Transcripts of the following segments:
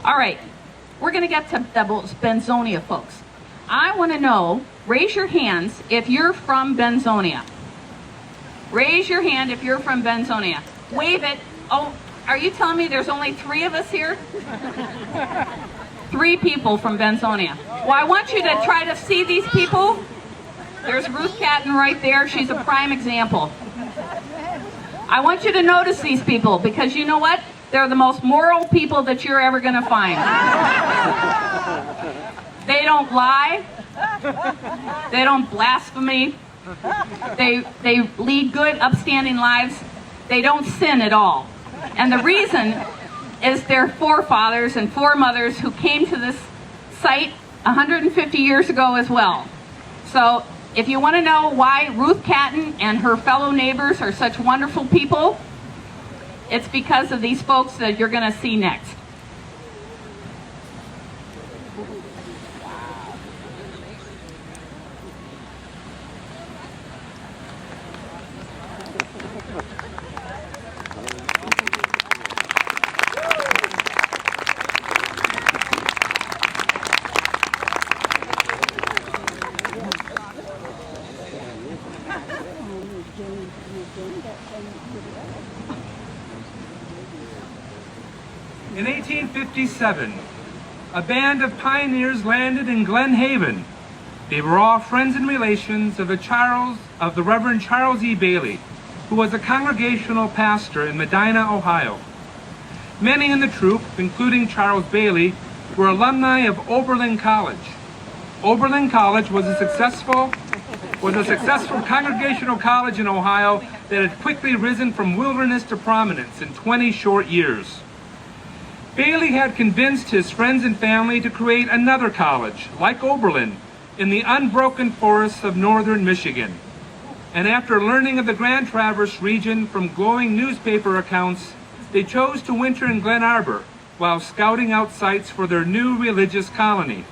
All right, we're going to get to those Benzonia folks. I want to know, raise your hands if you're from Benzonia. Raise your hand if you're from Benzonia. Wave it. Oh, are you telling me there's only 3 of us here? 3 people from Benzonia. Well, I want you to try to see these people. There's Ruth Catton right there. She's a prime example. I want you to notice these people because you know what? They're the most moral people that you're ever going to find. They don't lie. They don't blaspheme. They lead good, upstanding lives. They don't sin at all. And the reason is their forefathers and foremothers who came to this site 150 years ago as well. So if you want to know why Ruth Catton and her fellow neighbors are such wonderful people, it's because of these folks that you're going to see next. In 1857, a band of pioneers landed in Glen Haven. They were all friends and relations of the Reverend Charles E. Bailey, who was a congregational pastor in Medina, Ohio. Many in the troop, including Charles Bailey, were alumni of Oberlin College. Oberlin College was a successful congregational college in Ohio that had quickly risen from wilderness to prominence in 20 short years. Bailey had convinced his friends and family to create another college, like Oberlin, in the unbroken forests of northern Michigan. And after learning of the Grand Traverse region from glowing newspaper accounts, they chose to winter in Glen Arbor while scouting out sites for their new religious colony.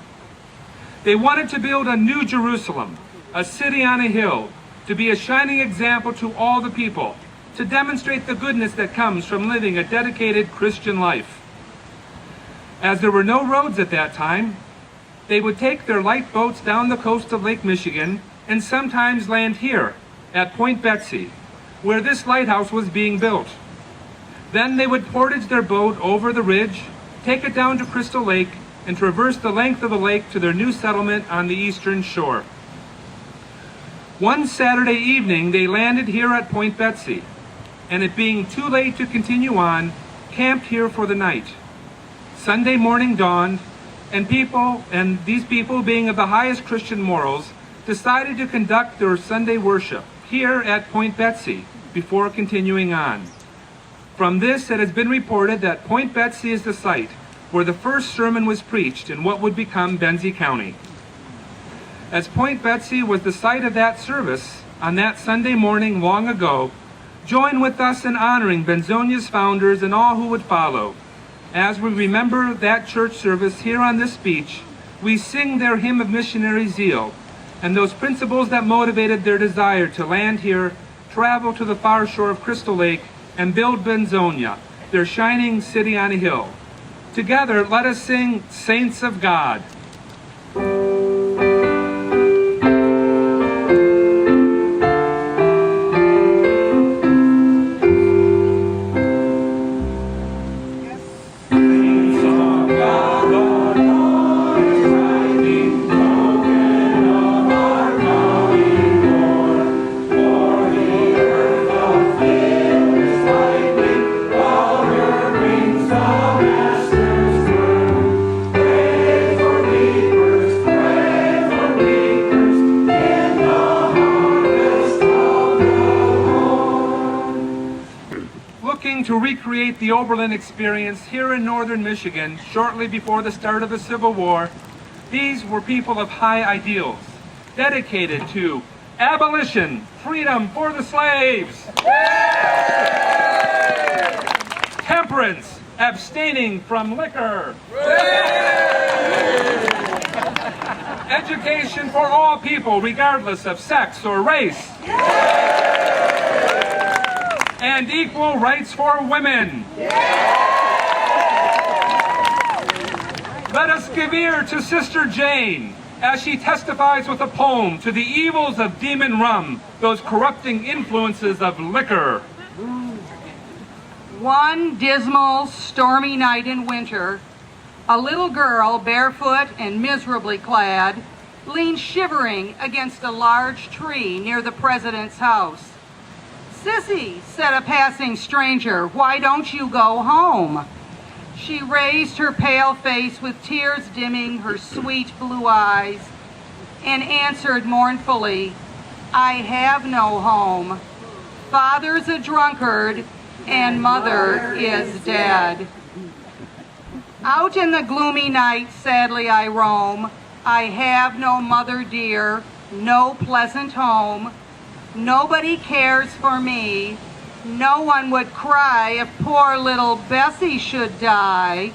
They wanted to build a new Jerusalem, a city on a hill, to be a shining example to all the people, to demonstrate the goodness that comes from living a dedicated Christian life. As there were no roads at that time, they would take their light boats down the coast of Lake Michigan and sometimes land here at Point Betsie, where this lighthouse was being built. Then they would portage their boat over the ridge, take it down to Crystal Lake, and traverse the length of the lake to their new settlement on the eastern shore. One Saturday evening, they landed here at Point Betsie, and it being too late to continue on, camped here for the night. Sunday morning dawned, and these people, being of the highest Christian morals, decided to conduct their Sunday worship here at Point Betsie before continuing on. From this, it has been reported that Point Betsie is the site where the first sermon was preached in what would become Benzie County. As Point Betsie was the site of that service on that Sunday morning long ago, join with us in honoring Benzonia's founders and all who would follow. As we remember that church service here on this beach, we sing their hymn of missionary zeal and those principles that motivated their desire to land here, travel to the far shore of Crystal Lake, and build Benzonia, their shining city on a hill. Together, let us sing Saints of God. To recreate the Oberlin experience here in northern Michigan shortly before the start of the Civil War, these were people of high ideals, dedicated to abolition, freedom for the slaves, temperance, abstaining from liquor, education for all people regardless of sex or race, and equal rights for women. Let us give ear to Sister Jane as she testifies with a poem to the evils of demon rum, those corrupting influences of liquor. One dismal, stormy night in winter, a little girl, barefoot and miserably clad, leaned shivering against a large tree near the president's house. "Sissy," said a passing stranger, "why don't you go home?" She raised her pale face with tears dimming her sweet blue eyes and answered mournfully, "I have no home. Father's a drunkard and mother is dead." Out in the gloomy night, sadly I roam. I have no mother dear, no pleasant home. Nobody cares for me. No one would cry if poor little Betsie should die.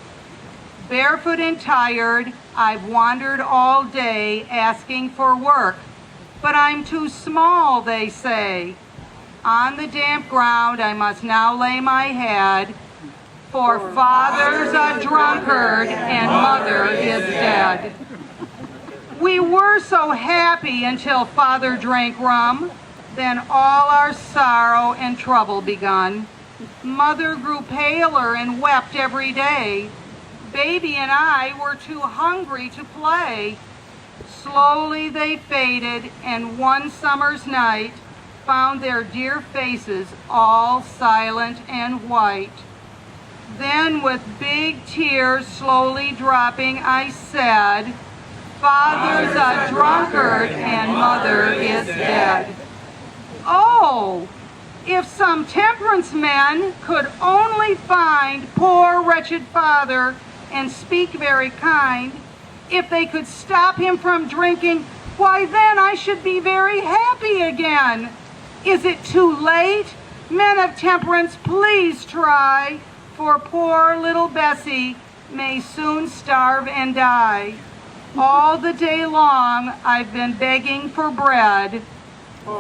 Barefoot and tired, I've wandered all day asking for work, but I'm too small, they say. On the damp ground I must now lay my head, for father's a drunkard and mother is dead. We were so happy until father drank rum. Then all our sorrow and trouble begun. Mother grew paler and wept every day. Baby and I were too hungry to play. Slowly they faded, and one summer's night found their dear faces all silent and white. Then with big tears slowly dropping, I said, "Father's a drunkard and mother is dead." Oh, if some temperance men could only find poor wretched father and speak very kind, if they could stop him from drinking, why then I should be very happy again. Is it too late? Men of temperance, please try, for poor little Betsie may soon starve and die. All the day long I've been begging for bread.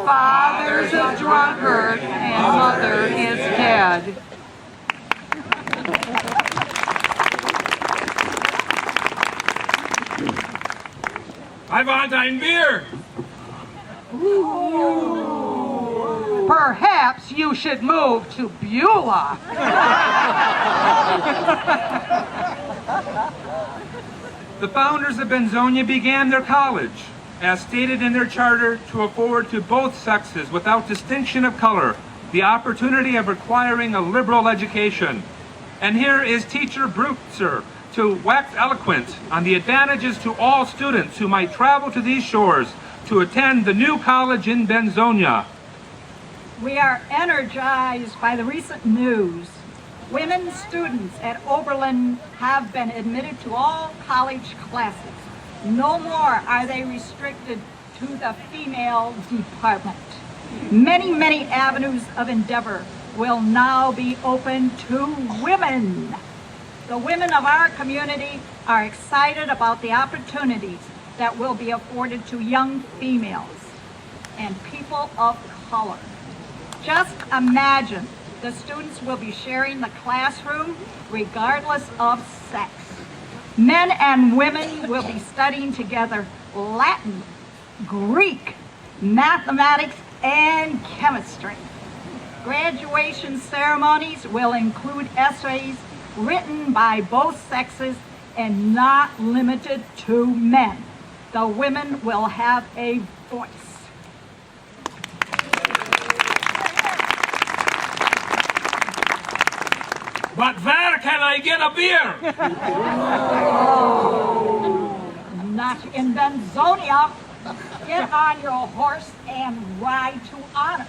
Father's a drunkard and mother is dead. I want ein beer. Perhaps you should move to Beulah. The founders of Benzonia began their college, as stated in their charter, to afford to both sexes, without distinction of color, the opportunity of acquiring a liberal education. And here is teacher Brutzer to wax eloquent on the advantages to all students who might travel to these shores to attend the new college in Benzonia. We are energized by the recent news. Women students at Oberlin have been admitted to all college classes. No more are they restricted to the female department. Many, many avenues of endeavor will now be open to women. The women of our community are excited about the opportunities that will be afforded to young females and people of color. Just imagine, the students will be sharing the classroom regardless of sex. Men and women will be studying together Latin, Greek, mathematics, and chemistry. Graduation ceremonies will include essays written by both sexes and not limited to men. The women will have a voice. But where can I get a beer? Not in Benzonia. Get on your horse and ride to honor.